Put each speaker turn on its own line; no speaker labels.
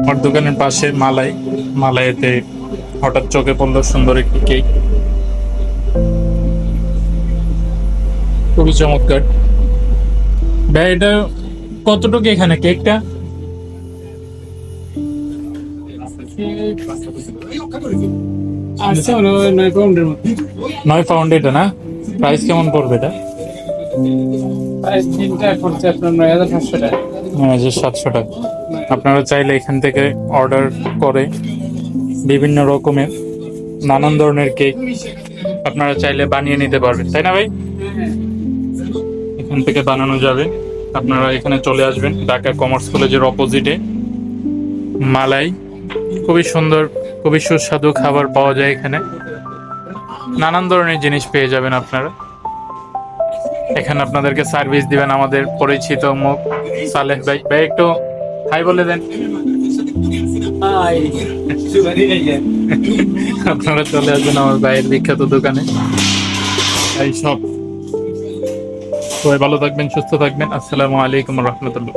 আমার দোকানের পাশে মালাইতে হঠাৎ চোখে পড়লো সুন্দর একটি কেক, খুবই চমৎকার। ভাই এটা কতটুকু এখানে কেকটা?
আচ্ছা, 9 পাউন্ডের মতো।
9 পাউন্ড এটা না? প্রাইস কেমন পড়বে এটা?
প্রাইস তিনটা পড়ছে আপনার 9,500 টাকা।
9,700 টাকা। আপনারা চাইলে এখান থেকে অর্ডার করে বিভিন্ন রকমের নানান ধরনের কেক আপনারা চাইলে বানিয়ে নিতে পারবেন, তাই না ভাই? এখান থেকে বানানো যাবে। আপনারা এখানে চলে আসবেন, ঢাকা কমার্স কলেজের অপোজিটে মালাই। খুবই সুন্দর, খুবই সুস্বাদু খাবার পাওয়া যায় এখানে। নানান ধরনের জিনিস পেয়ে যাবেন আপনারা। এখানে আপনাদেরকে সার্ভিস দিবেন আমাদের পরিচিত মুখ সালেহ ভাই। ভাই একটু হাই বলে দেন। আপনারা চলে আসবেন আমার ভাইয়ের বিখ্যাত দোকানে। এই সব সবাই ভালো থাকবেন, সুস্থ থাকবেন। আসসালামু আলাইকুম রহমতুল্লাহ।